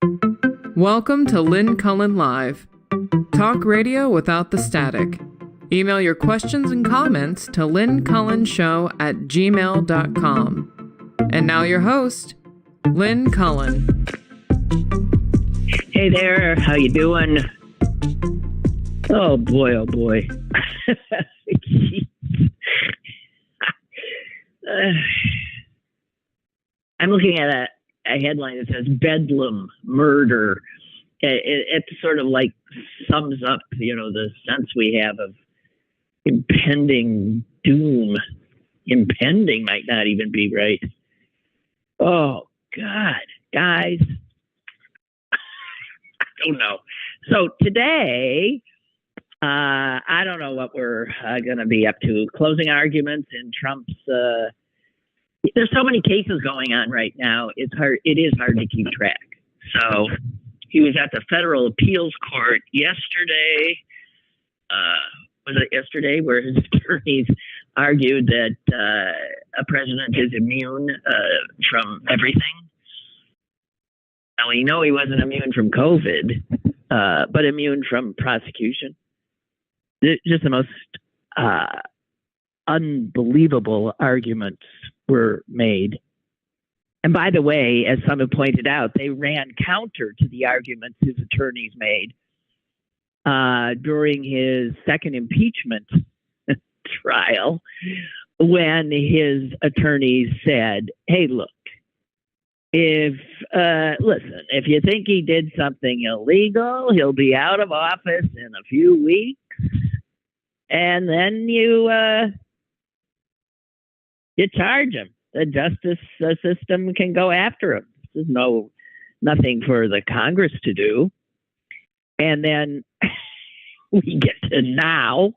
Welcome to Lyn Cullen Live. Talk radio without the static. Email your questions and comments to lyncullenshow@gmail.com. And now your host, Lyn Cullen. Hey there, how you doing? Oh boy, oh boy. I'm looking at a headline that says Bedlam Murder. It sort of like sums up, the sense we have of impending doom. Impending might not even be right. Oh, God, guys. I don't know. So today, I don't know what we're going to be up to. Closing arguments in Trump's... there's so many cases going on right now. It is hard to keep track. So he was at the federal appeals court yesterday. Was it yesterday where his attorneys argued that a president is immune from everything? Now, we know he wasn't immune from COVID, but immune from prosecution. Just the most unbelievable arguments were made. And by the way, as some have pointed out, they ran counter to the arguments his attorneys made during his second impeachment trial, when his attorneys said, hey, look, if you think he did something illegal, he'll be out of office in a few weeks, and then you charge him. The justice system can go after him. There's nothing for the Congress to do. And then we get to now,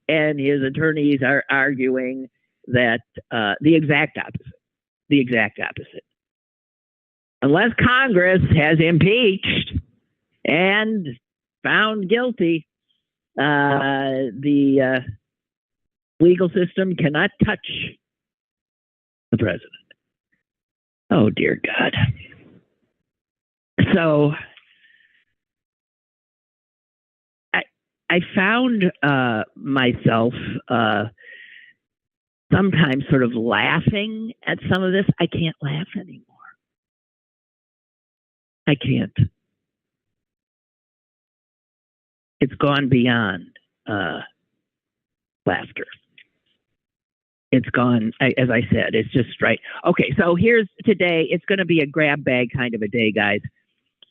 and his attorneys are arguing that the exact opposite. Unless Congress has impeached and found guilty, the legal system cannot touch the president. Oh, dear God. So I found myself sometimes sort of laughing at some of this. I can't laugh anymore. I can't. It's gone beyond laughter. It's gone, as I said, it's just right. Okay, so here's today. It's going to be a grab bag kind of a day, guys.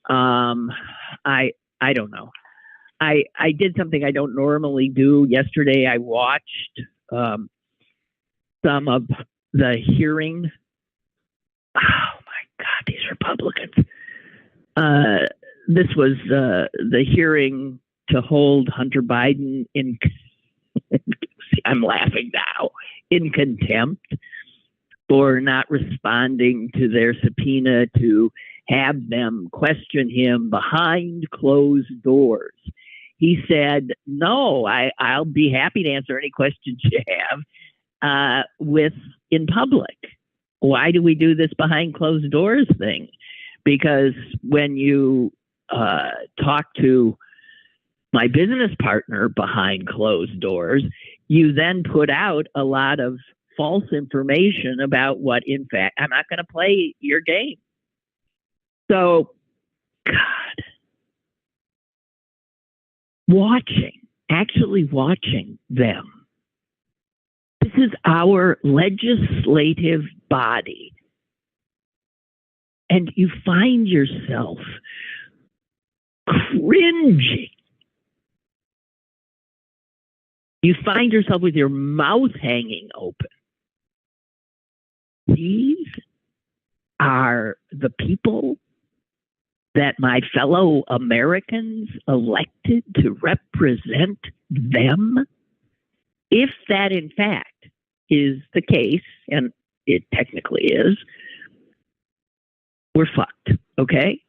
I don't know. I did something I don't normally do. Yesterday, I watched some of the hearing. Oh, my God, these Republicans. This was the hearing to hold Hunter Biden in... I'm laughing now. In contempt for not responding to their subpoena to have them question him behind closed doors. He said, no, I'll be happy to answer any questions you have in public. Why do we do this behind closed doors thing? Because when you talk to my business partner behind closed doors, you then put out a lot of false information about what, in fact, I'm not going to play your game. So, God, actually watching them. This is our legislative body. And you find yourself cringing. You find yourself with your mouth hanging open. These are the people that my fellow Americans elected to represent them. If that, in fact, is the case, and it technically is, we're fucked, okay?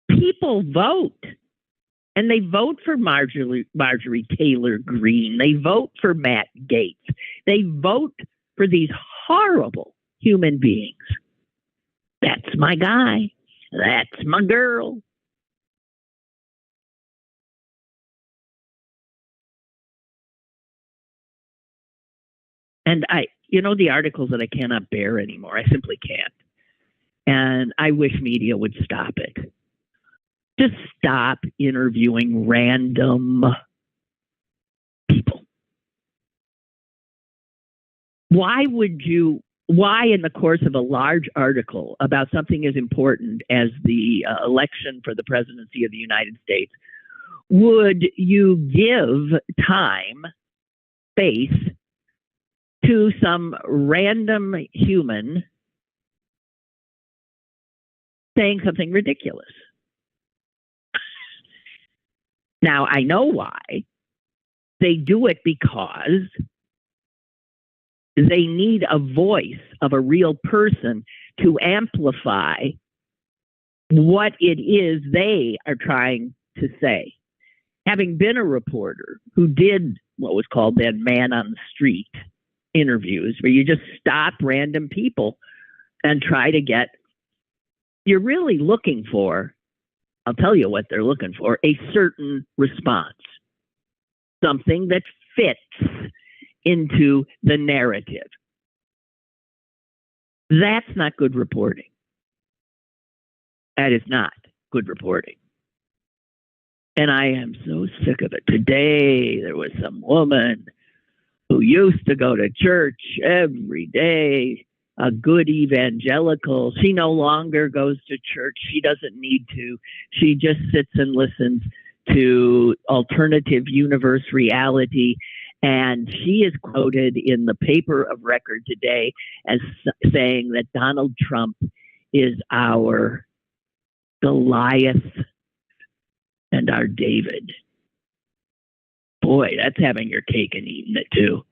People vote. And they vote for Marjorie Taylor Greene. They vote for Matt Gaetz. They vote for these horrible human beings. That's my guy. That's my girl. And the articles that I cannot bear anymore, I simply can't. And I wish media would stop it. Just stop interviewing random people. Why in the course of a large article about something as important as the election for the presidency of the United States, would you give time, space to some random human saying something ridiculous? Now, I know why. They do it because they need a voice of a real person to amplify what it is they are trying to say. Having been a reporter who did what was called then man on the street interviews, where you just stop random people and try to get, you're really looking for, I'll tell you what they're looking for, a certain response, something that fits into the narrative. That's not good reporting. That is not good reporting. And I am so sick of it. Today, there was some woman who used to go to church every day, a good evangelical. She no longer goes to church. She doesn't need to. She just sits and listens to alternative universe reality. And she is quoted in the paper of record today as saying that Donald Trump is our Goliath and our David. Boy, that's having your cake and eating it too.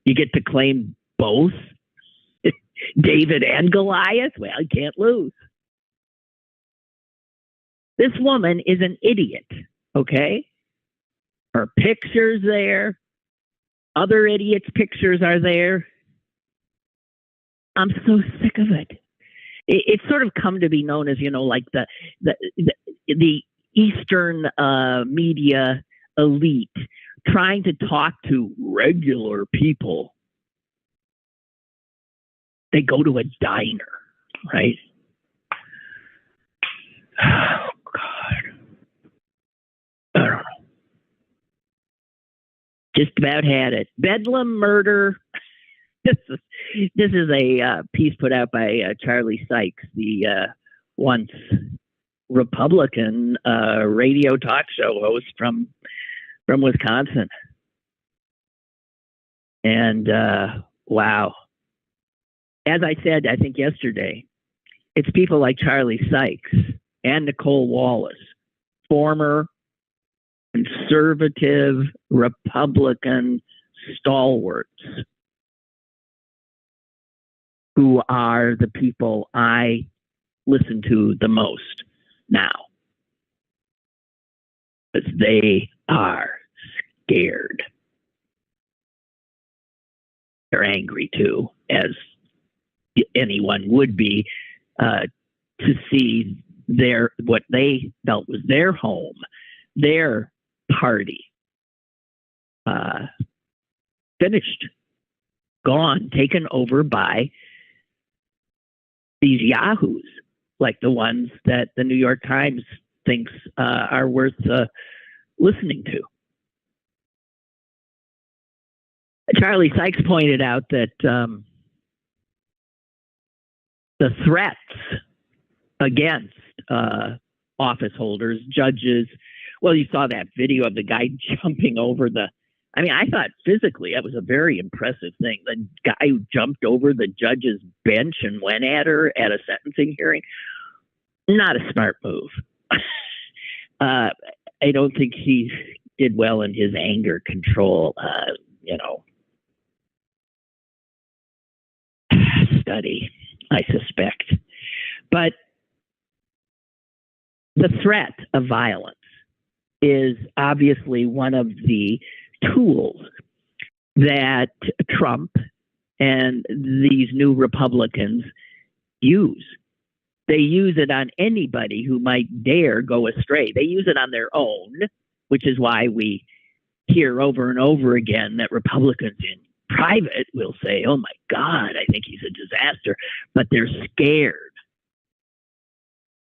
You get to claim both, David and Goliath. Well, you can't lose. This woman is an idiot, okay? Her picture's there. Other idiots' pictures are there. I'm so sick of it. It's sort of come to be known as, like the Eastern media elite trying to talk to regular people. They go to a diner, right? Oh, God. I don't know. Just about had it. Bedlam murder. This is a piece put out by Charlie Sykes, the once Republican radio talk show host from Wisconsin. And wow. As I said, I think yesterday, it's people like Charlie Sykes and Nicole Wallace, former conservative Republican stalwarts, who are the people I listen to the most now. Because they are scared. They're angry too, as anyone would be, to see what they felt was their home, their party, finished, gone, taken over by these yahoos, like the ones that the New York Times thinks are worth listening to. Charlie Sykes pointed out that the threats against office holders, judges, well, you saw that video of the guy jumping over I thought physically that was a very impressive thing. The guy who jumped over the judge's bench and went at her at a sentencing hearing, not a smart move. I don't think he did well in his anger control, study, I suspect. But the threat of violence is obviously one of the tools that Trump and these new Republicans use. They use it on anybody who might dare go astray. They use it on their own, which is why we hear over and over again that Republicans in private will say, oh my God, I think he's a disaster, but they're scared.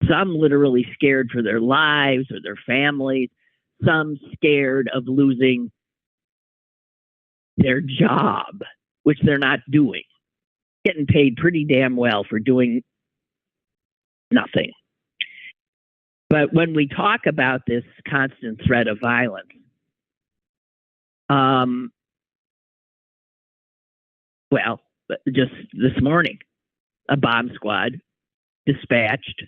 Some literally scared for their lives or their families, some scared of losing their job, which they're not doing, getting paid pretty damn well for doing nothing. But when we talk about this constant threat of violence, well, just this morning, a bomb squad dispatched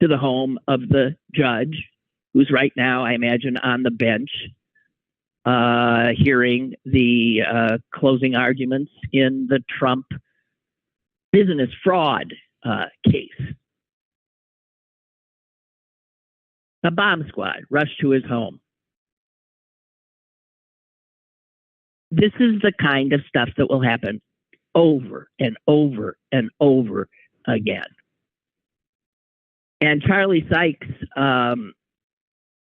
to the home of the judge, who's right now, I imagine, on the bench, hearing the closing arguments in the Trump business fraud case. A bomb squad rushed to his home. This is the kind of stuff that will happen over and over and over again. And Charlie Sykes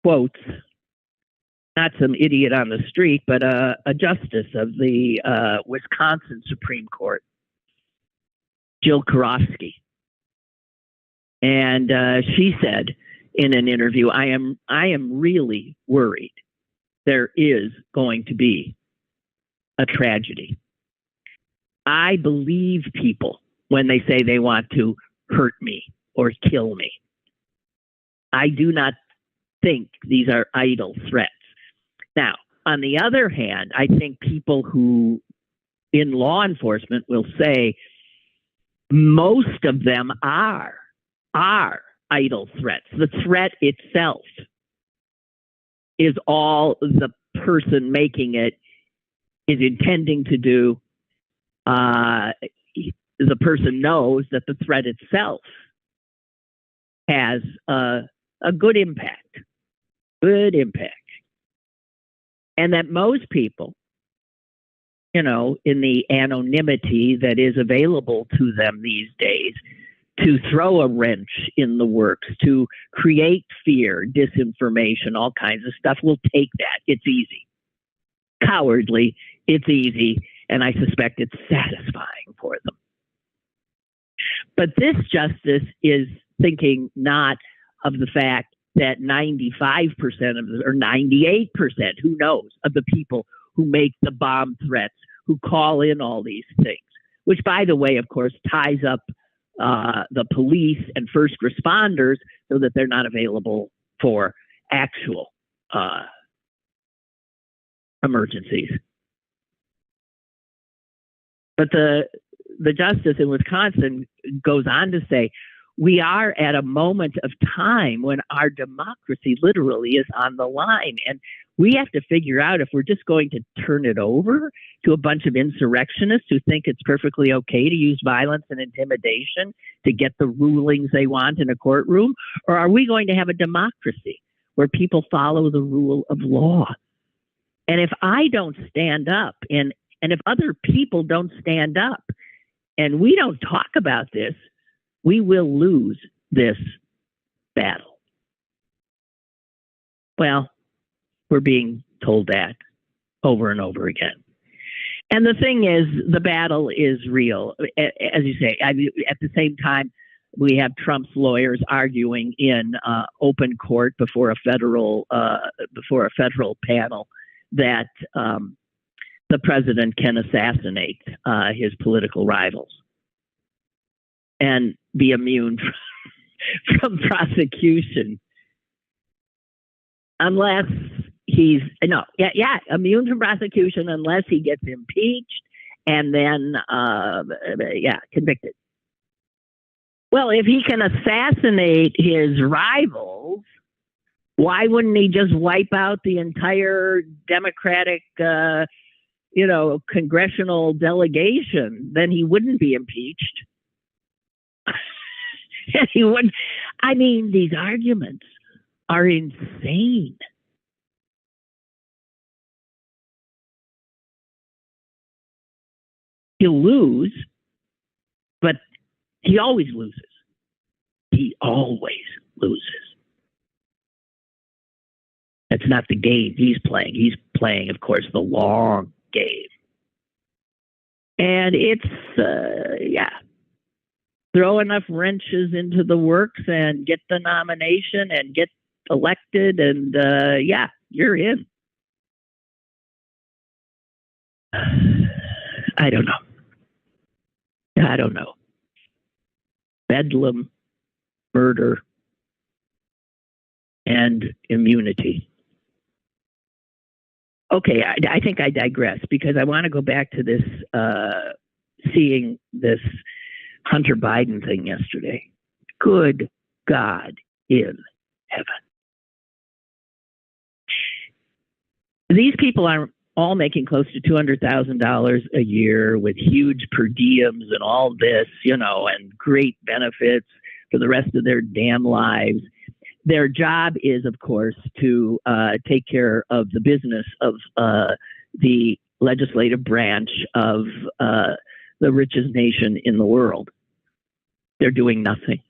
quotes, not some idiot on the street, but a justice of the Wisconsin Supreme Court, Jill Karofsky. And she said in an interview, I am really worried there is going to be a tragedy. I believe people when they say they want to hurt me or kill me. I do not think these are idle threats. Now, on the other hand, I think people who in law enforcement will say most of them are idle threats. The threat itself is all the person making it is intending to do. The person knows that the threat itself has a good impact, and that most people, you know, in the anonymity that is available to them these days, to throw a wrench in the works, to create fear, disinformation, all kinds of stuff, will take that. It's easy. Cowardly, it's easy, and I suspect it's satisfying for them. But this justice is thinking not of the fact that 95% of the, or 98%, who knows, of the people who make the bomb threats, who call in all these things, which, by the way, of course, ties up the police and first responders so that they're not available for actual emergencies. But the justice in Wisconsin goes on to say, we are at a moment of time when our democracy literally is on the line. And we have to figure out if we're just going to turn it over to a bunch of insurrectionists who think it's perfectly okay to use violence and intimidation to get the rulings they want in a courtroom, or are we going to have a democracy where people follow the rule of law? And if I don't stand up, and if other people don't stand up, and we don't talk about this, we will lose this battle. Well, we're being told that over and over again. And the thing is, the battle is real. As you say, at the same time, we have Trump's lawyers arguing in open court before a federal panel that the president can assassinate his political rivals and be immune from prosecution unless he's immune from prosecution unless he gets impeached and then convicted. Well, if he can assassinate his rivals, why wouldn't he just wipe out the entire Democratic congressional delegation? Then he wouldn't be impeached. He wouldn't. I mean, these arguments are insane. He'll lose, but he always loses. he always loses. That's not the game he's playing. He's playing, of course, the long game. And it's, throw enough wrenches into the works and get the nomination and get elected, and you're in. I don't know. Bedlam, murder, and immunity. Okay, I think I digress because I want to go back to this, seeing this Hunter Biden thing yesterday. Good God in heaven. These people are all making close to $200,000 a year with huge per diems and all this, and great benefits for the rest of their damn lives. Their job is, of course, to take care of the business of the legislative branch of the richest nation in the world. They're doing nothing.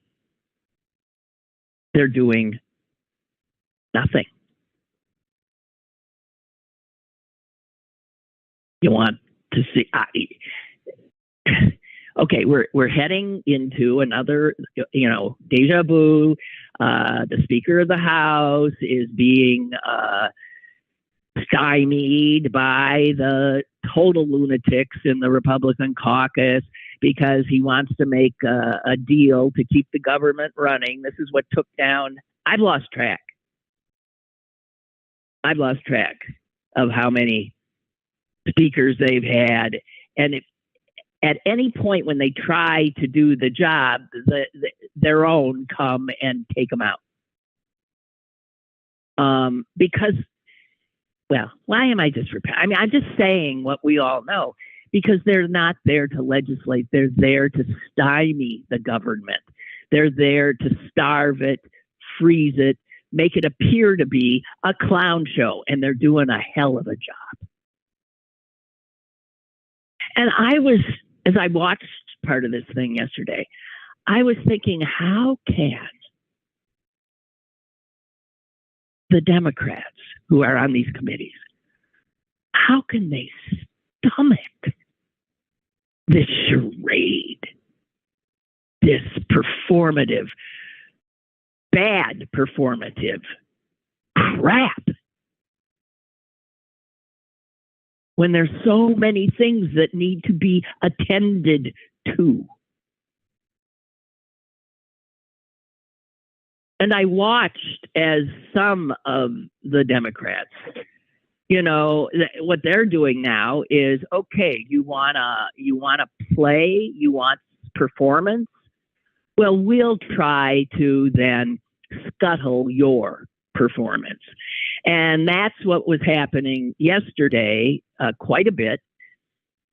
They're doing nothing. You want to see? Okay, we're heading into another, deja vu. The Speaker of the House is being stymied by the total lunatics in the Republican caucus because he wants to make a deal to keep the government running. This is what took down. I've lost track of how many speakers they've had, and if at any point when they try to do the job, their own come and take them out. Because, why am I just repeating? I'm just saying what we all know, because they're not there to legislate. They're there to stymie the government. They're there to starve it, freeze it, make it appear to be a clown show, and they're doing a hell of a job. And as I watched part of this thing yesterday, I was thinking, how can the Democrats who are on these committees, how can they stomach this charade, this bad performative crap, when there's so many things that need to be attended to? And I watched as some of the Democrats, what they're doing now is, okay, you want to play, you want performance? Well, we'll try to then scuttle your performance. And that's what was happening yesterday, quite a bit.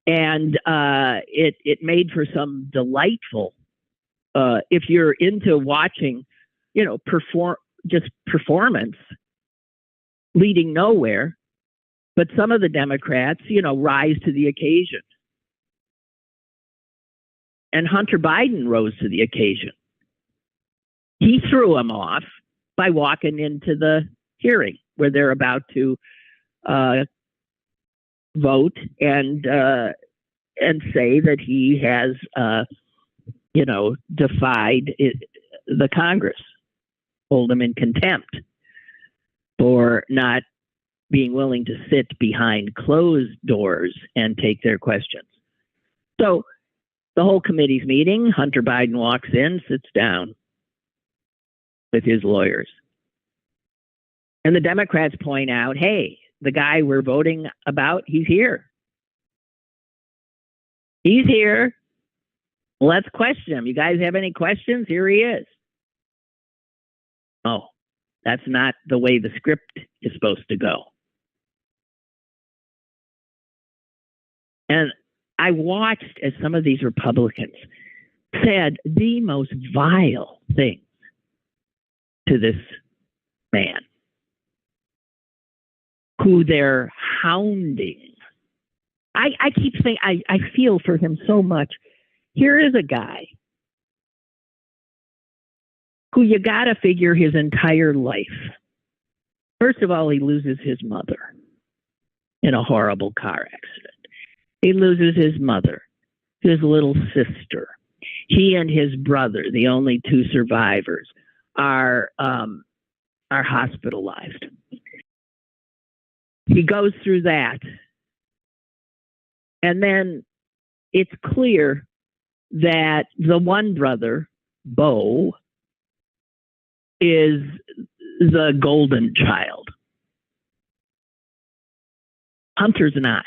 And it made for some delightful, if you're into watching, performance leading nowhere. But some of the Democrats, rise to the occasion. And Hunter Biden rose to the occasion. He threw him off by walking into the hearing where they're about to vote and say that he has, defied the Congress, hold him in contempt for not being willing to sit behind closed doors and take their questions. So the whole committee's meeting, Hunter Biden walks in, sits down with his lawyers. And the Democrats point out, hey, the guy we're voting about, he's here. He's here. Let's question him. You guys have any questions? Here he is. Oh, that's not the way the script is supposed to go. And I watched as some of these Republicans said the most vile things to this man, who they're hounding. I keep saying, I feel for him so much. Here is a guy who you got to figure his entire life. First of all, he loses his mother in a horrible car accident. He loses his mother, his little sister. He and his brother, the only two survivors, are hospitalized. He goes through that. And then it's clear that the one brother, Bo, is the golden child. Hunter's not.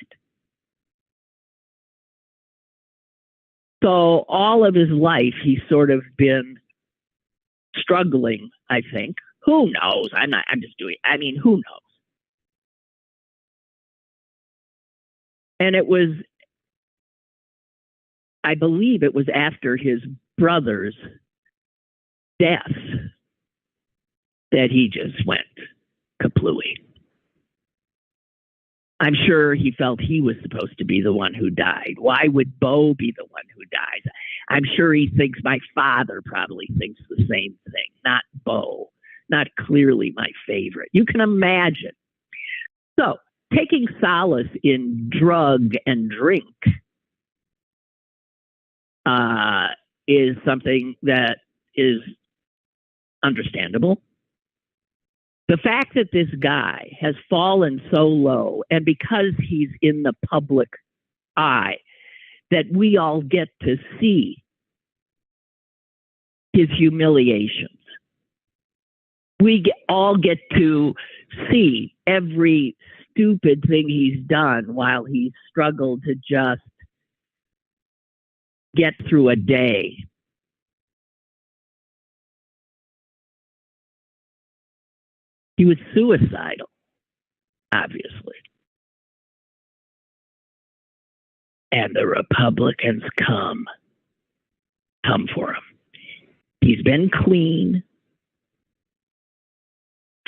So all of his life, he's sort of been struggling, I think. Who knows? Who knows? And it was, I believe it was after his brother's death that he just went kaplooey. I'm sure he felt he was supposed to be the one who died. Why would Bo be the one who dies? I'm sure he thinks my father probably thinks the same thing, not Bo, not clearly my favorite. You can imagine. So, taking solace in drug and drink is something that is understandable. The fact that this guy has fallen so low, and because he's in the public eye, that we all get to see his humiliations. All get to see every stupid thing he's done while he's struggled to just get through a day. He was suicidal, obviously. And the Republicans come for him. He's been clean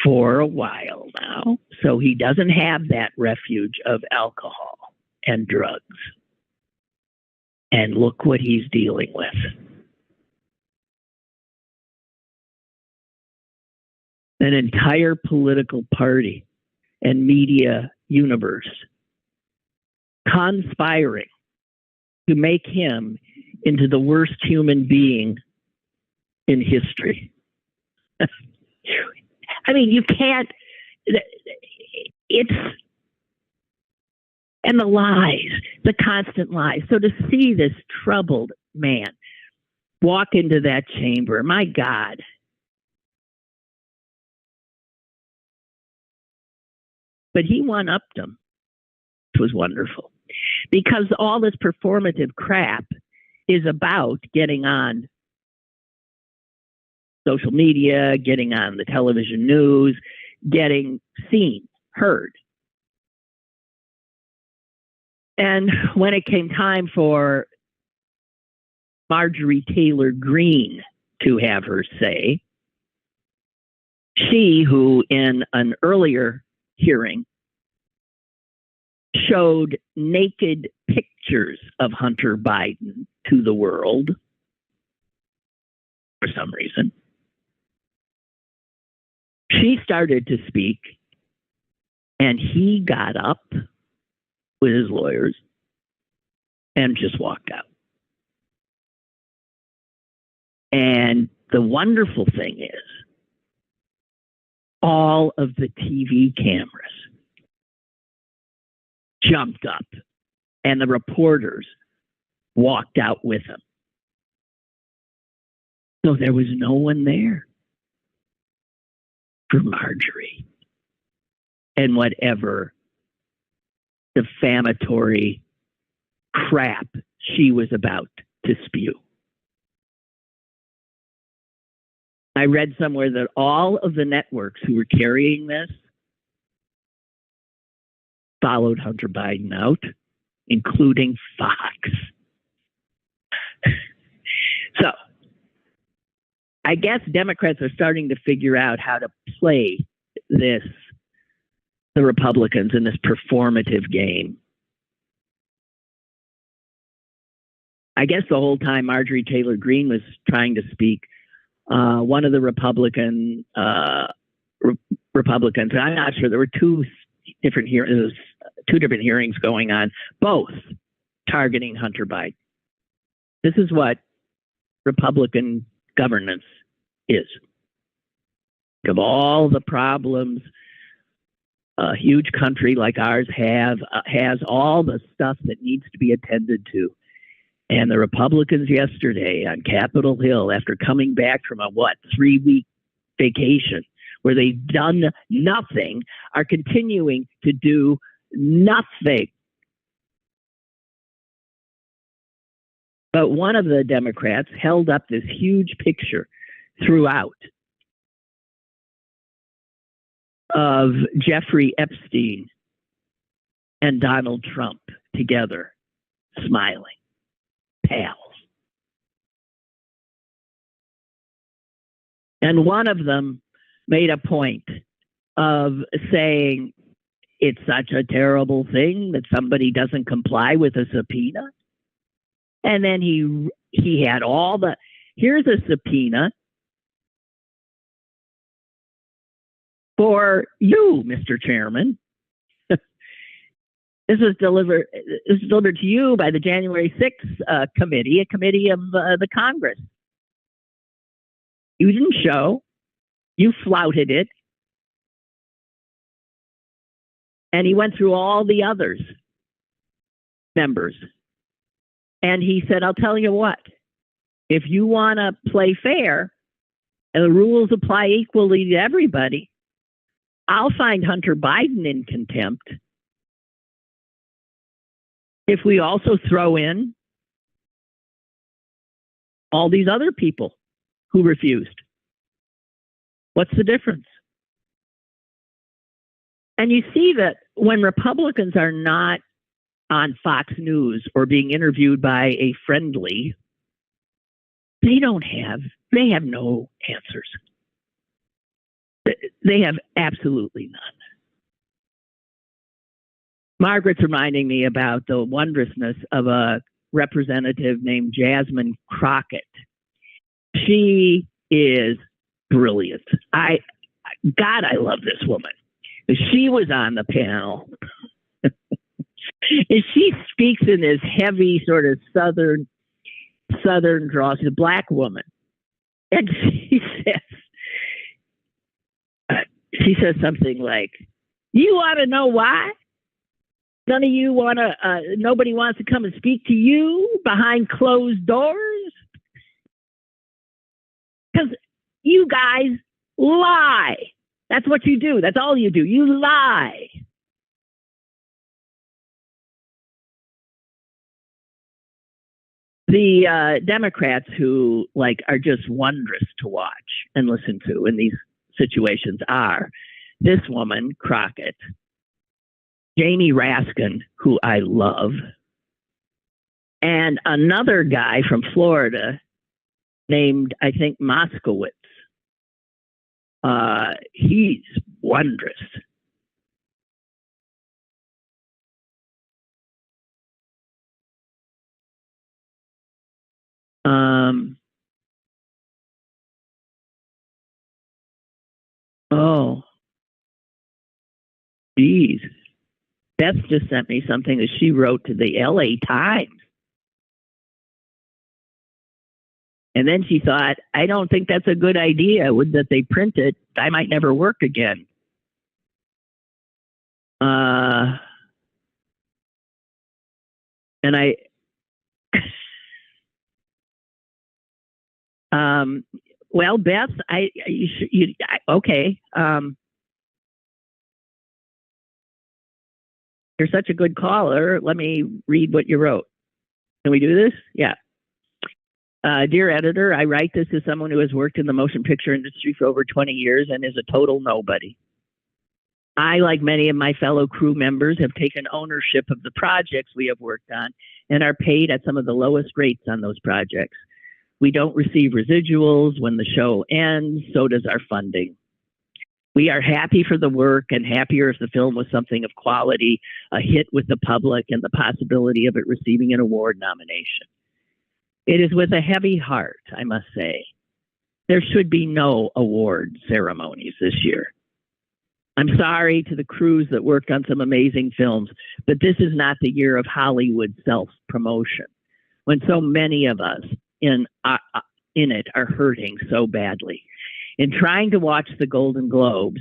for a while now, so he doesn't have that refuge of alcohol and drugs. And look what he's dealing with. An entire political party and media universe conspiring to make him into the worst human being in history. I mean, you can't, and the lies, the constant lies. So to see this troubled man walk into that chamber, my God. But he one-upped him, which was wonderful. Because all this performative crap is about getting on social media, getting on the television news, getting seen, heard. And when it came time for Marjorie Taylor Greene to have her say, she, who in an earlier hearing showed naked pictures of Hunter Biden to the world for some reason, she started to speak, and he got up with his lawyers and just walked out. And the wonderful thing is, all of the TV cameras jumped up, and the reporters walked out with him. So there was no one there for Marjorie and whatever defamatory crap she was about to spew. I read somewhere that all of the networks who were carrying this followed Hunter Biden out, including Fox. So, I guess Democrats are starting to figure out how to play the Republicans in this performative game. I guess the whole time Marjorie Taylor Greene was trying to speak, one of the Republicans, and I'm not sure, there were two different hearings going on, both targeting Hunter Biden. This is what Republican governance is. Of all the problems a huge country like ours has all the stuff that needs to be attended to. And the Republicans yesterday on Capitol Hill, after coming back from a 3-week vacation where they've done nothing, are continuing to do nothing. But one of the Democrats held up this huge picture throughout of Jeffrey Epstein and Donald Trump together, smiling, pals. And one of them made a point of saying it's such a terrible thing that somebody doesn't comply with a subpoena. And then he had here's a subpoena for you, Mr. Chairman. This was delivered to you by the January 6th committee, a committee of the Congress. You didn't show. You flouted it. And he went through all the others, members. And he said, I'll tell you what, if you want to play fair and the rules apply equally to everybody, I'll find Hunter Biden in contempt if we also throw in all these other people who refused. What's the difference? And you see that when Republicans are not on Fox News or being interviewed by a friendly, they have no answers. They have absolutely none. Margaret's reminding me about the wondrousness of a representative named Jasmine Crockett. She is brilliant. I love this woman. She was on the panel. And she speaks in this heavy sort of southern drawl. She's a black woman. And she says something like, you want to know why? Nobody wants to come and speak to you behind closed doors? Because you guys lie. That's what you do. That's all you do. You lie. The Democrats who are just wondrous to watch and listen to in these situations are this woman, Crockett, Jamie Raskin, who I love, and another guy from Florida named, I think, Moskowitz. He's wondrous. Oh, geez. Beth just sent me something that she wrote to the LA Times. And then she thought, I don't think that's a good idea. Would that they print it? I might never work again. And I, well, Beth, okay. You're such a good caller. Let me read what you wrote. Can we do this? Yeah. Dear editor, I write this as someone who has worked in the motion picture industry for over 20 years and is a total nobody. I, like many of my fellow crew members, have taken ownership of the projects we have worked on and are paid at some of the lowest rates on those projects. We don't receive residuals when the show ends, so does our funding. We are happy for the work and happier if the film was something of quality, a hit with the public, and the possibility of it receiving an award nomination. It is with a heavy heart, I must say, there should be no award ceremonies this year. I'm sorry to the crews that worked on some amazing films, but this is not the year of Hollywood self-promotion, when so many of us in it are hurting so badly. In trying to watch the Golden Globes,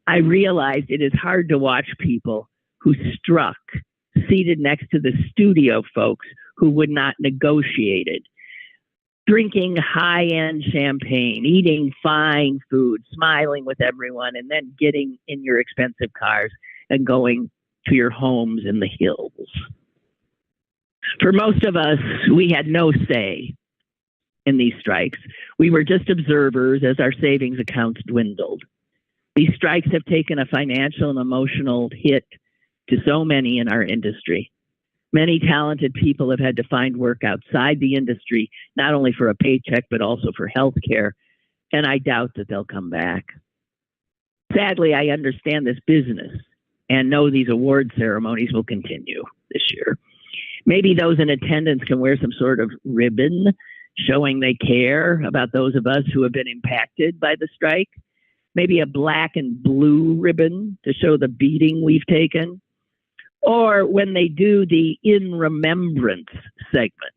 I realized it is hard to watch people who struck seated next to the studio folks who would not negotiate it, drinking high-end champagne, eating fine food, smiling with everyone, and then getting in your expensive cars and going to your homes in the hills. For most of us, we had no say in these strikes. We were just observers as our savings accounts dwindled. These strikes have taken a financial and emotional hit to so many in our industry. Many talented people have had to find work outside the industry, not only for a paycheck, but also for health care, and I doubt that they'll come back. Sadly, I understand this business and know these award ceremonies will continue this year. Maybe those in attendance can wear some sort of ribbon showing they care about those of us who have been impacted by the strike. Maybe a black and blue ribbon to show the beating we've taken. Or when they do the In Remembrance segment,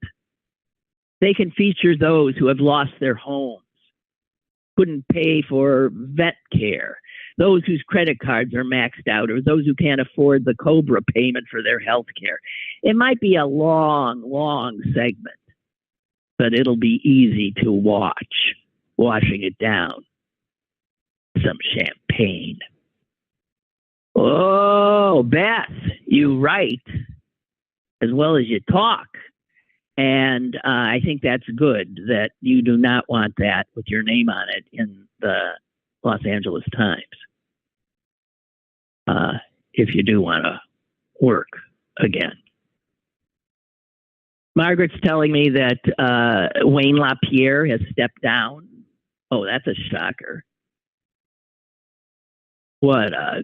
they can feature those who have lost their homes, couldn't pay for vet care, those whose credit cards are maxed out, or those who can't afford the COBRA payment for their health care. It might be a long, long segment, but it'll be easy to watch, washing it down. Some champagne. Oh, Beth, you write as well as you talk. And I think that's good that you do not want that with your name on it in the Los Angeles Times. If you do want to work again. Margaret's telling me that Wayne LaPierre has stepped down. Oh, that's a shocker. What a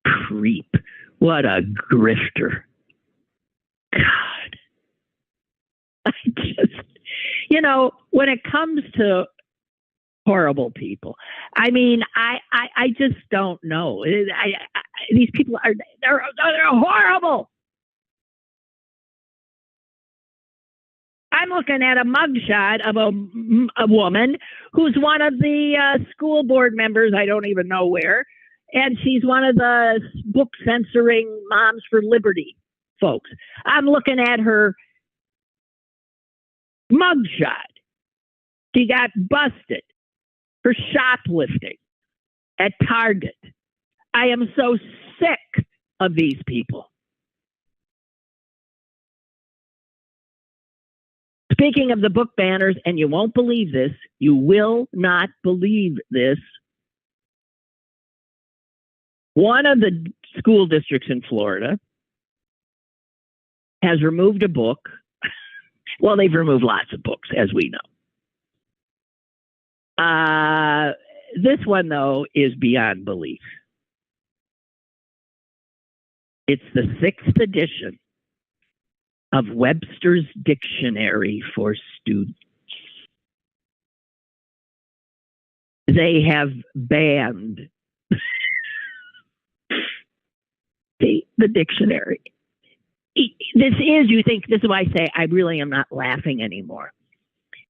creep. What a grifter. God. I just, when it comes to horrible people, I mean, I just don't know. These people they're horrible. I'm looking at a mugshot of a woman who's one of the school board members, I don't even know where, and she's one of the book censoring Moms for Liberty folks. I'm looking at her mugshot. She got busted for shoplifting at Target. I am so sick of these people. Speaking of the book banners, and you won't believe this, you will not believe this. One of the school districts in Florida has removed a book. Well, they've removed lots of books, as we know. This one, though, is beyond belief. It's the 6th edition of Webster's Dictionary for Students. They have banned the dictionary. This is why I say I really am not laughing anymore.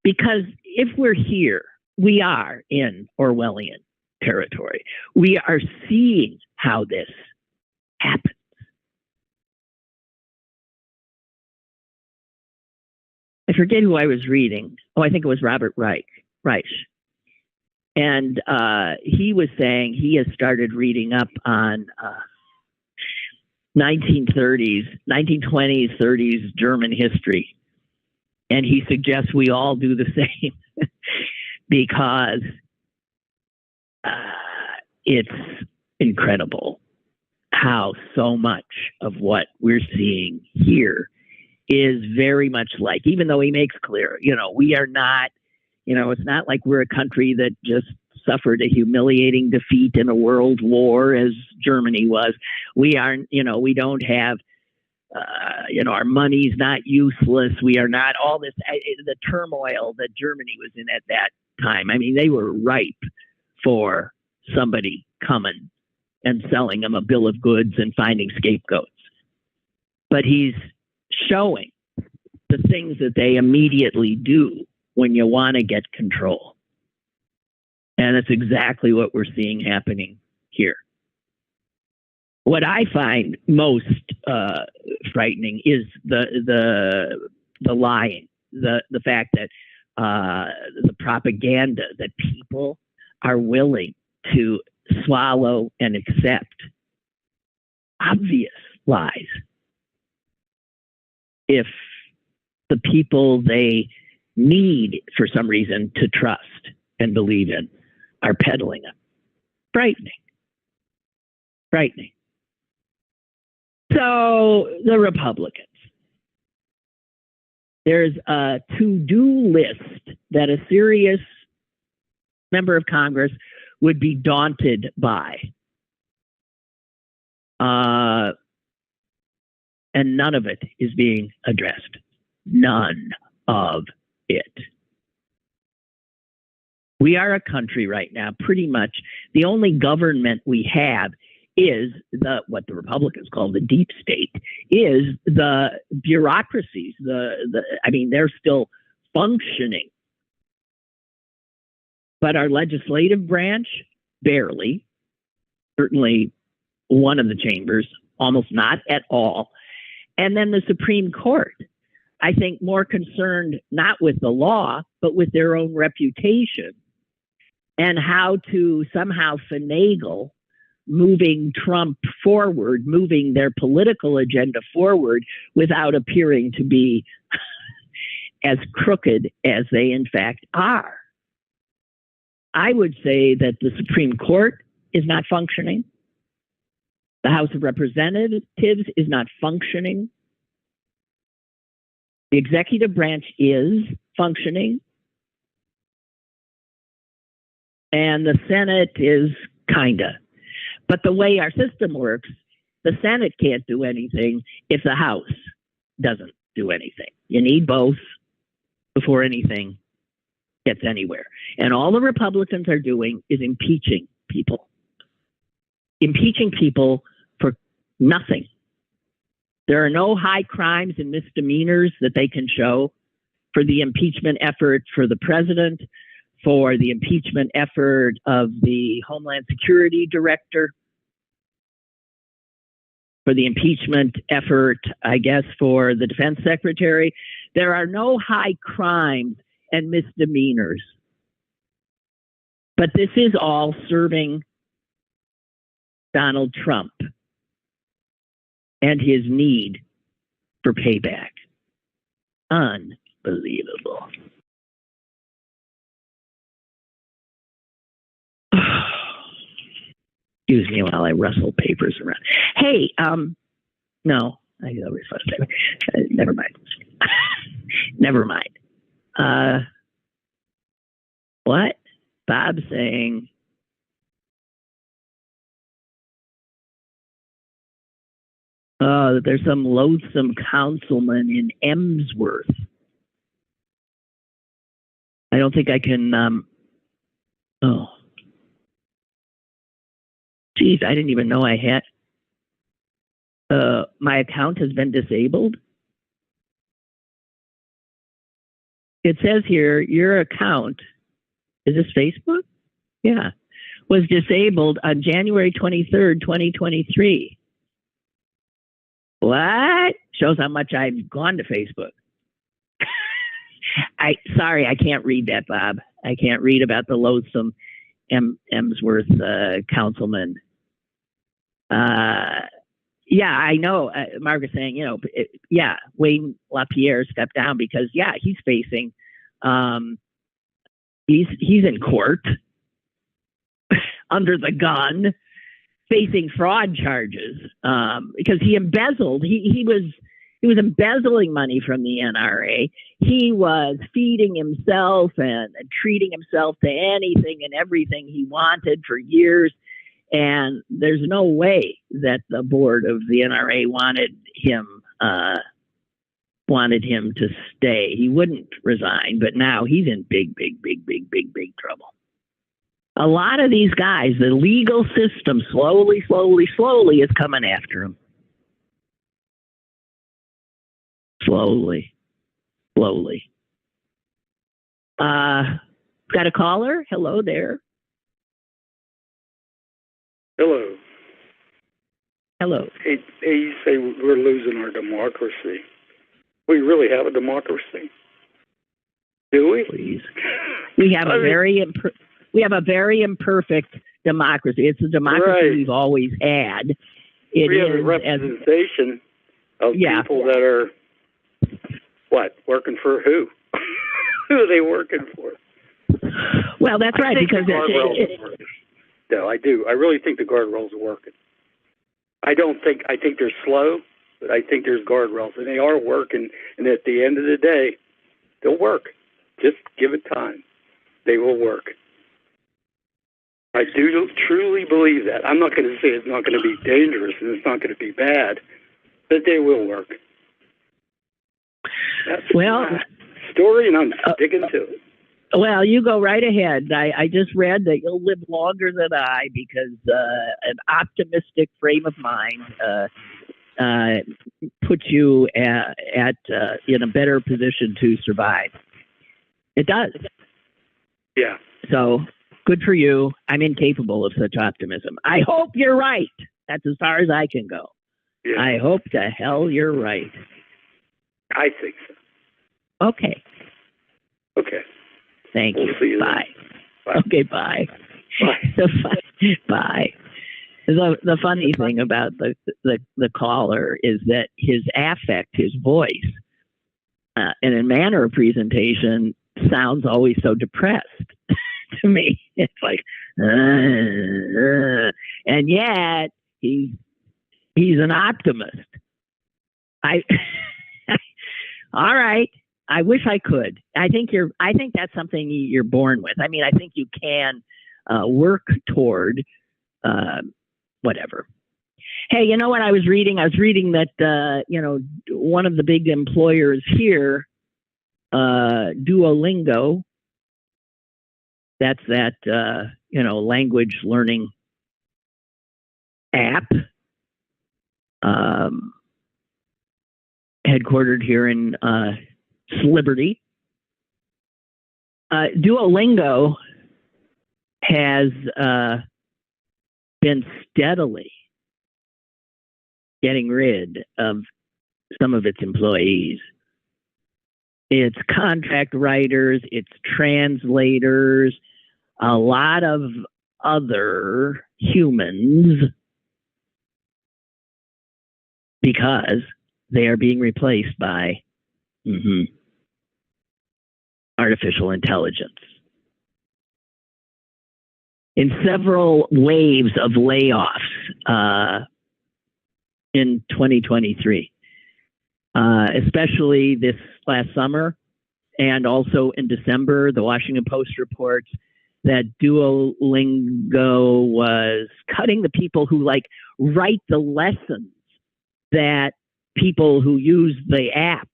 Because if we're here, we are in Orwellian territory. We are seeing how this happens. I forget who I was reading. Oh, I think it was Robert Reich. And he was saying he has started reading up on 1920s, 30s German history. And he suggests we all do the same because it's incredible how so much of what we're seeing here is very much like, even though he makes clear, we are not, it's not like we're a country that just suffered a humiliating defeat in a world war as Germany was. We aren't, we don't have our money's not useless. We are not all this, the turmoil that Germany was in at that time. I mean, they were ripe for somebody coming and selling them a bill of goods and finding scapegoats. But he's showing the things that they immediately do when you want to get control. And that's exactly what we're seeing happening here. What I find most frightening is the lying, the fact that the propaganda that people are willing to swallow and accept obvious lies if the people they need for some reason to trust and believe in are peddling them. Frightening. So the Republicans, there's a to-do list that a serious member of Congress would be daunted by. And none of it is being addressed. None of it. We are a country right now, pretty much the only government we have is what the Republicans call the deep state, is the bureaucracies. I mean, they're still functioning. But our legislative branch, barely. Certainly one of the chambers, almost not at all. And then the Supreme Court, I think more concerned not with the law, but with their own reputation and how to somehow finagle moving Trump forward, moving their political agenda forward without appearing to be as crooked as they in fact are. I would say that the Supreme Court is not functioning. The House of Representatives is not functioning. The executive branch is functioning. And the Senate is kinda. But the way our system works, the Senate can't do anything if the House doesn't do anything. You need both before anything gets anywhere. And all the Republicans are doing is impeaching people. Impeaching people for nothing. There are no high crimes and misdemeanors that they can show for the impeachment effort for the president, for the impeachment effort of the Homeland Security Director, for the impeachment effort, I guess, for the Defense Secretary. There are no high crimes and misdemeanors. But this is all serving Donald Trump and his need for payback. Unbelievable. Excuse me while I rustle papers around. Hey, no, I always want to say, never mind. Never mind. What? Bob's saying, that there's some loathsome councilman in Emsworth. I don't think I can, Geez, I didn't even know I had. My account has been disabled. It says here, your account, is this Facebook? Yeah, was disabled on January 23rd, 2023. What? Shows how much I've gone to Facebook. Sorry, I can't read that, Bob. I can't read about the loathsome Emsworth councilman. Yeah, I know. Margaret's saying, Wayne LaPierre stepped down because, he's facing, he's in court under the gun, facing fraud charges because he embezzled. He was embezzling money from the NRA. He was feeding himself and treating himself to anything and everything he wanted for years. And there's no way that the board of the NRA wanted him wanted him to stay. He wouldn't resign, but now he's in big trouble. A lot of these guys, the legal system slowly is coming after him. Slowly. Got a caller? Hello there. Hello. Hello. Hey, you say we're losing our democracy. We really have a democracy, do we? Please. We have a very imperfect democracy. It's a democracy we've always had. We have a representation of people that are working for who? Who are they working for? Well, that's right, because no, I do. I really think the guardrails are working. I think they're slow, but I think there's guardrails, and they are working. And at the end of the day, they'll work. Just give it time. They will work. I do truly believe that. I'm not going to say it's not going to be dangerous and it's not going to be bad, but they will work. That's my story, and I'm sticking to it. Well, you go right ahead. I just read that you'll live longer than I because an optimistic frame of mind puts you in a better position to survive. It does. Yeah. So good for you. I'm incapable of such optimism. I hope you're right. That's as far as I can go. Yeah. I hope to hell you're right. I think so. Okay. Thank you. See you bye. Bye. Okay, bye. Bye. The funny thing about the caller is that his affect, his voice, in a manner of presentation sounds always so depressed to me. It's like, and yet he's an optimist. All right. I wish I could. I think that's something you're born with. I mean, I think you can work toward whatever. Hey, you know what I was reading? I was reading that one of the big employers here, Duolingo. That's that language learning app, headquartered here in Liberty. Duolingo has been steadily getting rid of some of its employees. It's contract writers, it's translators, a lot of other humans, because they are being replaced by artificial intelligence. In several waves of layoffs in 2023, especially this last summer and also in December, the Washington Post reports that Duolingo was cutting the people who write the lessons that people who use the app.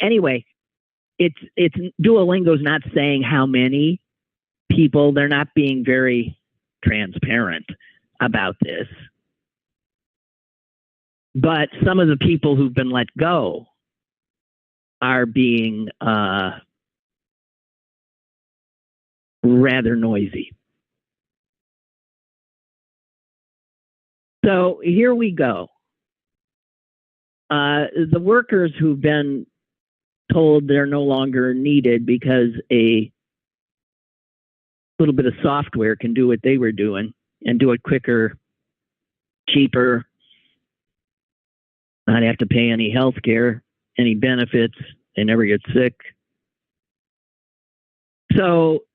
Anyway, it's Duolingo's not saying how many people. They're not being very transparent about this. But some of the people who've been let go are being rather noisy. So here we go. The workers who've been told they're no longer needed because a little bit of software can do what they were doing and do it quicker, cheaper, not have to pay any health care, any benefits, they never get sick. So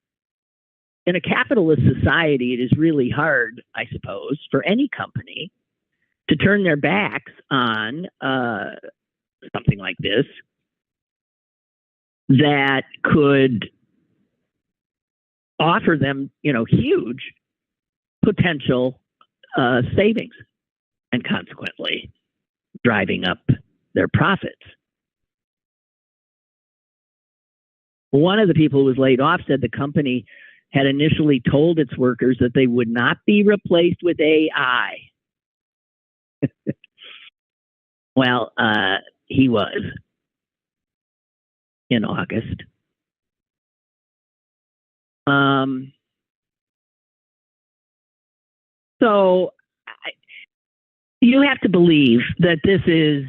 in a capitalist society, it is really hard, I suppose, for any company to turn their backs on something like this that could offer them, huge potential savings and consequently driving up their profits. One of the people who was laid off said the company had initially told its workers that they would not be replaced with AI. Well, he was in August. So you have to believe that this is,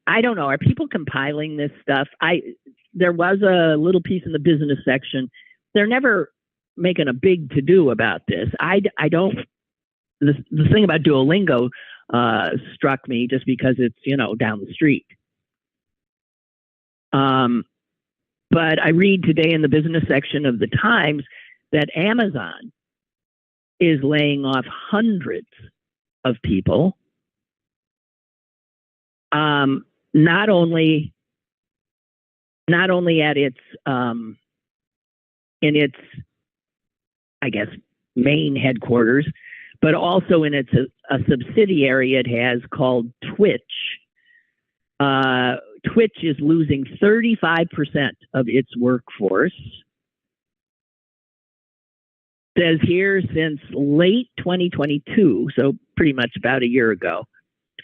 I don't know, are people compiling this stuff? There was a little piece in the business section. They're never making a big to-do about this. I don't, the thing about Duolingo struck me just because it's, down the street. But I read today in the business section of the Times that Amazon is laying off hundreds of people. Not only at its in its, I guess, main headquarters, but also in its a subsidiary it has called Twitch. Twitch is losing 35% of its workforce. Says here since late 2022, so pretty much about a year ago,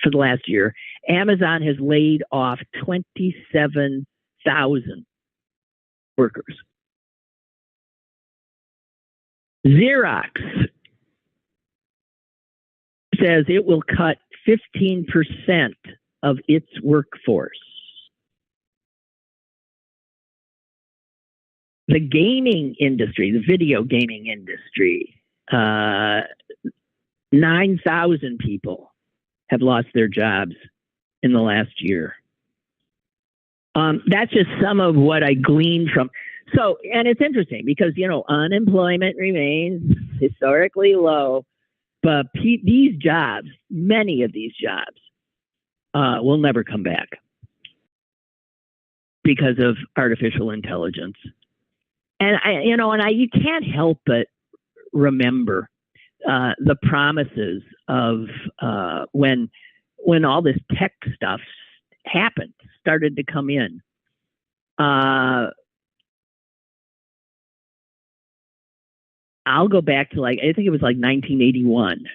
for the last year, Amazon has laid off 27,000 workers. Xerox says it will cut 15% of its workforce. The gaming industry, the video gaming industry, 9,000 people have lost their jobs in the last year. That's just some of what I gleaned from. So, and it's interesting because, unemployment remains historically low, but these jobs, many of these jobs, will never come back because of artificial intelligence. And you can't help but remember the promises of when all this tech stuff started to come in. I'll go back to I think it was 1981.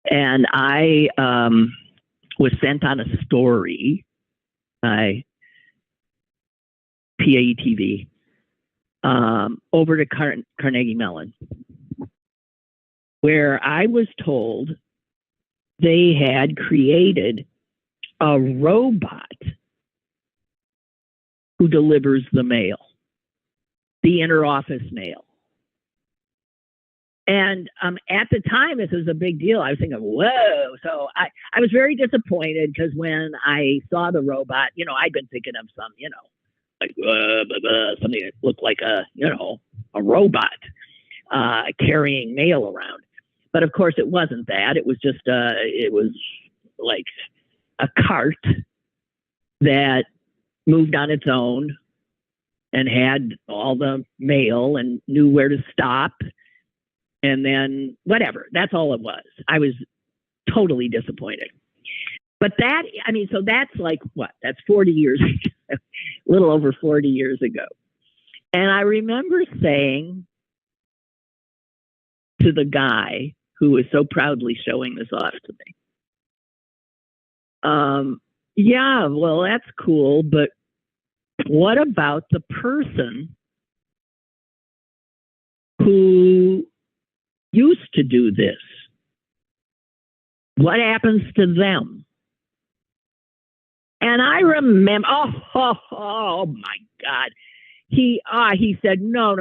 And I was sent on a story by PAE-TV over to Carnegie Mellon, where I was told they had created a robot who delivers the mail, the interoffice mail. And at the time, this was a big deal. I was thinking, whoa. So I was very disappointed because when I saw the robot, I'd been thinking of some, something that looked like a robot carrying mail around. But of course, it wasn't that. It was just, it was like a cart that moved on its own and had all the mail and knew where to stop. And then whatever, that's all it was. I was totally disappointed. But so that's what? That's 40 years ago, a little over 40 years ago. And I remember saying to the guy who was so proudly showing this off to me, yeah, well, that's cool, but what about the person who used to do this? What happens to them? And I remember, oh my God. He said, no.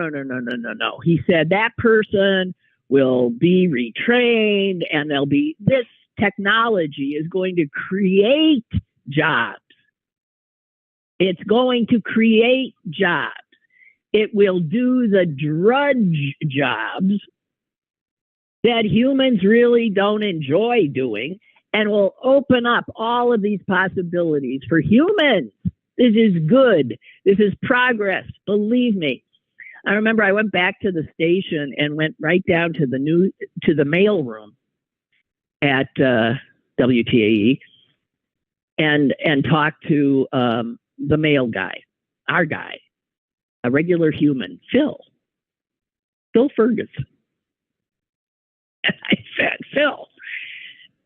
He said that person will be retrained and this technology is going to create jobs. It's going to create jobs. It will do the drudge jobs that humans really don't enjoy doing and will open up all of these possibilities for humans. This is good. This is progress. Believe me. I remember I went back to the station and went right down to the mail room at WTAE, and talk to the male guy, our guy, a regular human, Phil Ferguson. And I said, Phil,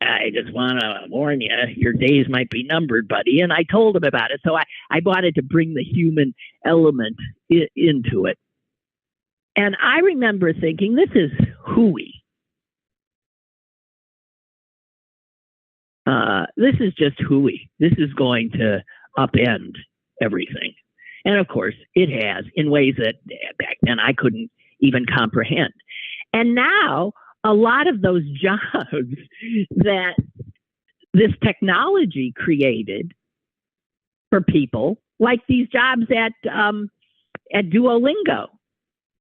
I just want to warn you, your days might be numbered, buddy. And I told him about it. So I wanted to bring the human element into it. And I remember thinking, this is hooey. This is just hooey. This is going to upend everything. And of course, it has in ways that back then I couldn't even comprehend. And now, a lot of those jobs that this technology created for people, like these jobs at Duolingo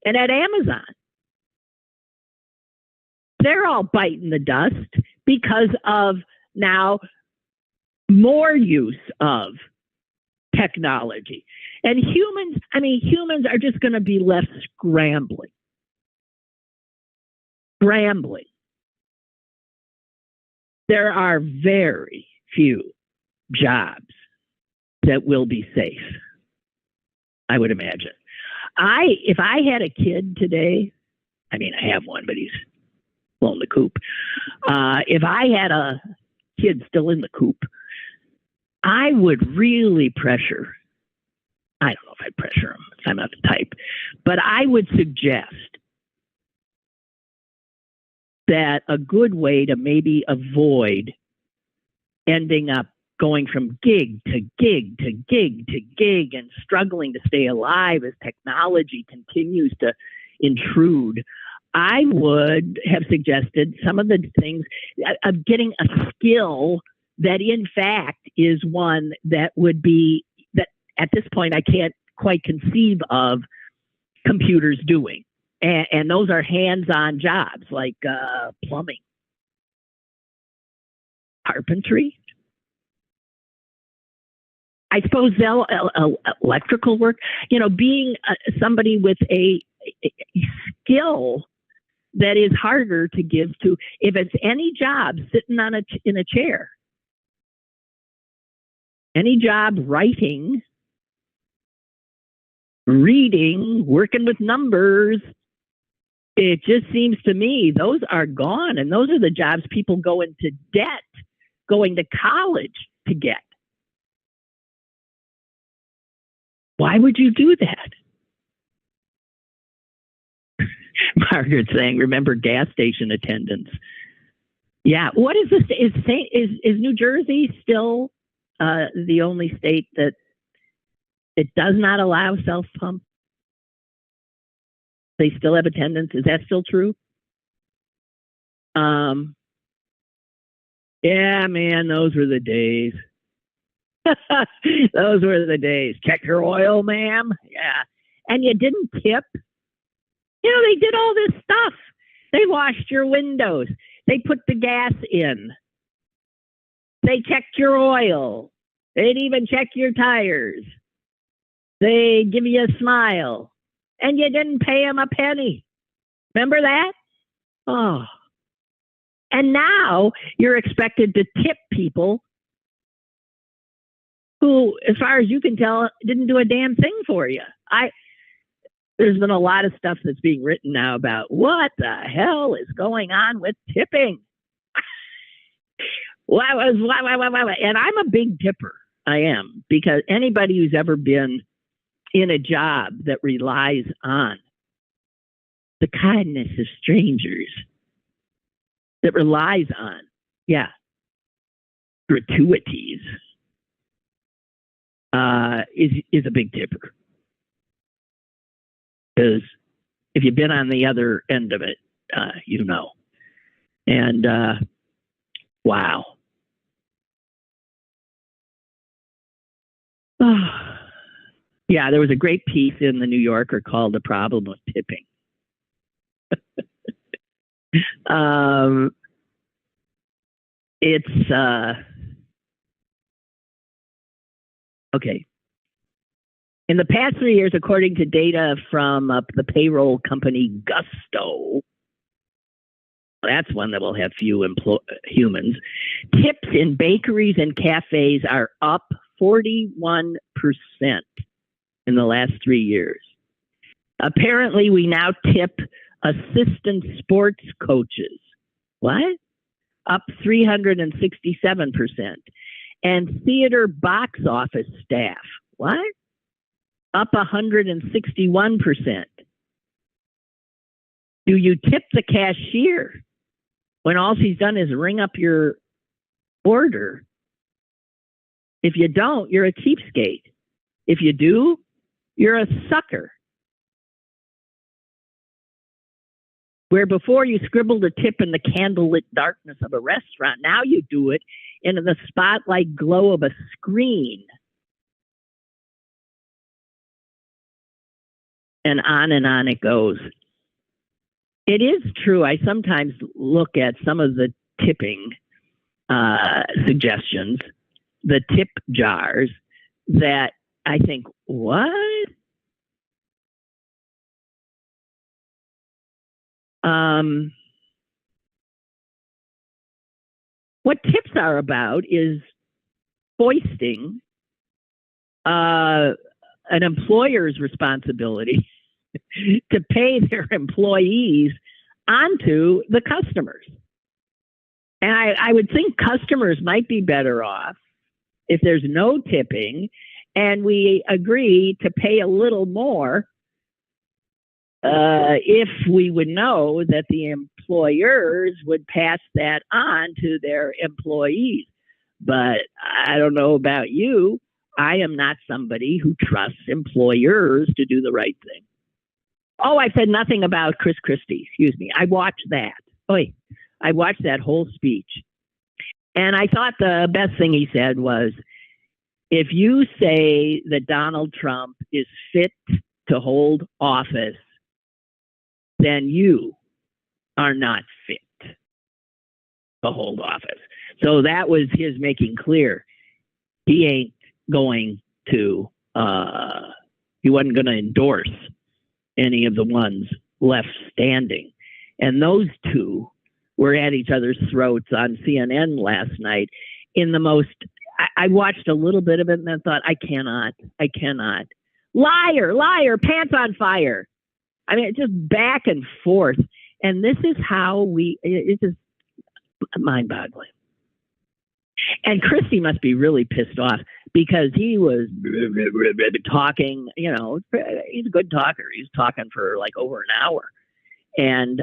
and at Amazon, they're all biting the dust because of now more use of technology. And humans are just going to be left scrambling. There are very few jobs that will be safe, I would imagine. If I had a kid today, I have one, but he's still in the coop. If I had a kid still in the coop, I would really pressure. I don't know if I'd pressure him. I'm not the type, but I would suggest that a good way to maybe avoid ending up going from gig to gig to gig to gig and struggling to stay alive as technology continues to intrude, I would have suggested some of the things of getting a skill that in fact is one that would be, that at this point I can't quite conceive of computers doing. And those are hands-on jobs like plumbing, carpentry. I suppose electrical work. Being somebody with a skill that is harder to give to. If it's any job sitting in a chair, any job writing, reading, working with numbers. It just seems to me those are gone, and those are the jobs people go into debt, going to college to get. Why would you do that? Margaret's saying, remember gas station attendants. Yeah. What is this? Is New Jersey still the only state that it does not allow self-pump? They still have attendance. Is that still true? Yeah, man, those were the days. Those were the days. Check your oil, ma'am. Yeah. And you didn't tip. They did all this stuff. They washed your windows. They put the gas in. They checked your oil. They'd even check your tires. They give you a smile. And you didn't pay them a penny. Remember that? Oh. And now you're expected to tip people who, as far as you can tell, didn't do a damn thing for you. There's been a lot of stuff that's being written now about what the hell is going on with tipping. And I'm a big tipper. I am, because anybody who's ever been in a job that relies on the kindness of strangers, that relies on, gratuities, is a big tipper. Because if you've been on the other end of it, you know. And wow. Yeah, there was a great piece in the New Yorker called "The Problem of Tipping." It's okay. In the past 3 years, according to data from the payroll company Gusto, That's one that will have few humans. Tips in bakeries and cafes are up 41% in the last 3 years. Apparently, we now tip assistant sports coaches. What? Up 367%. And theater box office staff. What? Up 161%. Do you tip the cashier when all she's done is ring up your order? If you don't, you're a cheapskate. If you do, you're a sucker. Where before you scribbled a tip in the candlelit darkness of a restaurant, now you do it in the spotlight glow of a screen. And on it goes. It is true. I sometimes look at some of the tipping suggestions, the tip jars, that I think, what? What tips are about is foisting an employer's responsibility to pay their employees onto the customers. And I would think customers might be better off if there's no tipping and we agree to pay a little more if we would know that the employers would pass that on to their employees. But I don't know about you. I am not somebody who trusts employers to do the right thing. Oh, I said nothing about Chris Christie. Excuse me. I watched that. I watched that whole speech. And I thought the best thing he said was, if you say that Donald Trump is fit to hold office, then you are not fit to hold office. So that was his making clear. He ain't going to, he wasn't going to endorse any of the ones left standing. And those two were at each other's throats on CNN last night in the most, I watched a little bit of it and then thought, I cannot. Liar, pants on fire. I mean, it's just back and forth. And this is how it's just mind-boggling. And Christie must be really pissed off because he was talking, he's a good talker. He's talking for like over an hour. And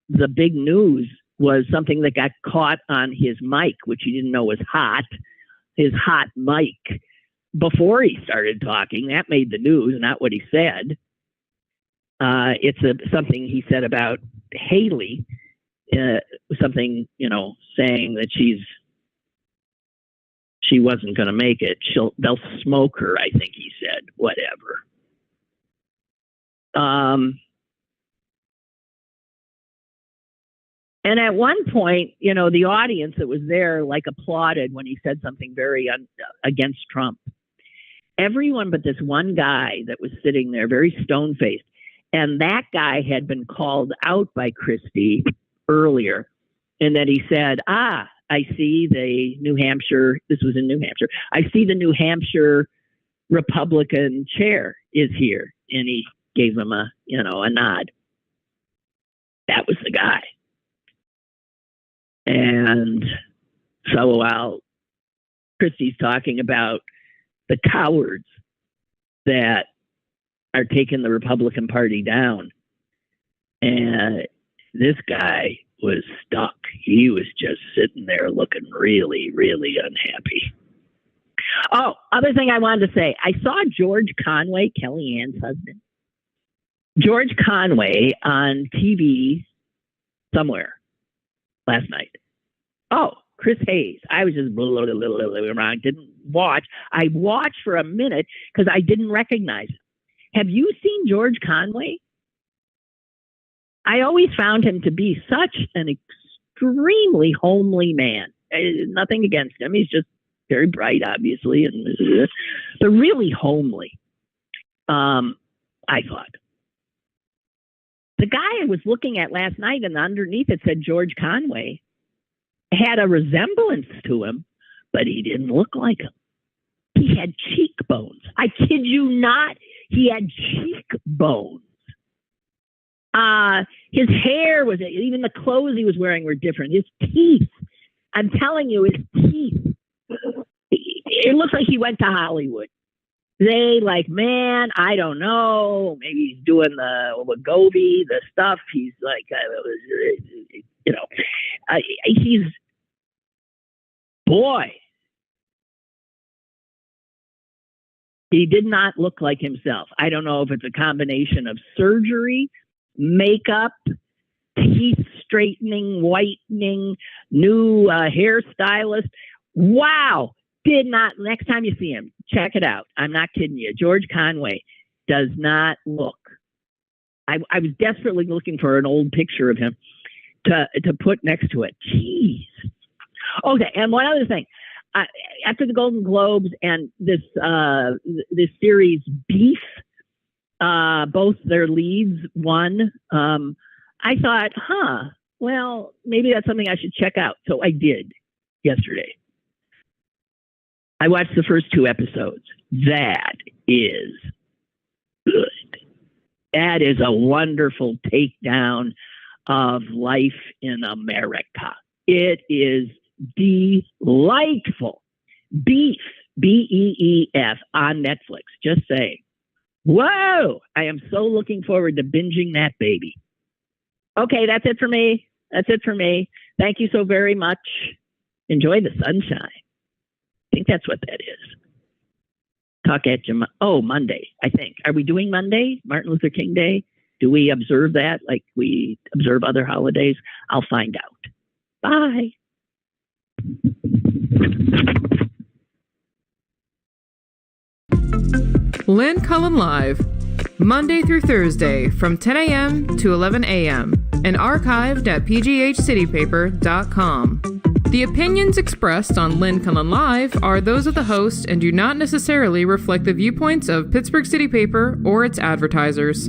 the big news was something that got caught on his mic, which he didn't know was hot, his hot mic, before he started talking. That made the news, not what he said. It's something he said about Haley, something, saying that she wasn't going to make it. They'll smoke her, I think he said, whatever. And at one point, the audience that was there applauded when he said something very against Trump. Everyone but this one guy that was sitting there, very stone-faced. And that guy had been called out by Christie earlier, and that he said, I see the New Hampshire, this was in New Hampshire, I see the New Hampshire Republican chair is here. And he gave him a nod. That was the guy. And so while Christie's talking about the cowards that are taking the Republican Party down, and this guy was stuck. He was just sitting there looking really, really unhappy. Oh, other thing I wanted to say, I saw George Conway, Kellyanne's husband, George Conway on TV somewhere last night. Oh, Chris Hayes. I was just around, didn't watch. I watched for a minute because I didn't recognize him. Have you seen George Conway? I always found him to be such an extremely homely man. Nothing against him. He's just very bright, obviously, but really homely. I thought. The guy I was looking at last night, and underneath it said George Conway, had a resemblance to him, but he didn't look like him. He had cheekbones. I kid you not. He had cheekbones. His hair was, even the clothes he was wearing were different. His teeth, I'm telling you, his teeth. It looks like he went to Hollywood. They like, man, I don't know. Maybe he's doing the Wegovy, the stuff. He's like, he's, boy. He did not look like himself. I don't know if it's a combination of surgery, makeup, teeth straightening, whitening, new hairstylist. Wow. Did not, next time you see him, check it out. I'm not kidding you. George Conway does not look. I was desperately looking for an old picture of him to put next to it. Jeez. Okay, and one other thing. After the Golden Globes and this series Beef, both their leads won, I thought, well, maybe that's something I should check out. So I did yesterday. I watched the first 2 episodes. That is good. That is a wonderful takedown of life in America. It is delightful. Beef, Beef, on Netflix. Just saying. Whoa! I am so looking forward to binging that baby. Okay, that's it for me. Thank you so very much. Enjoy the sunshine. I think that's what that is. Talk at you. Monday, I think. Are we doing Monday? Martin Luther King Day? Do we observe that like we observe other holidays? I'll find out. Bye. Lyn Cullen Live, Monday through Thursday from 10 a.m. to 11 a.m. and archived at pghcitypaper.com. The opinions expressed on Lyn Cullen Live are those of the host and do not necessarily reflect the viewpoints of Pittsburgh City Paper or its advertisers.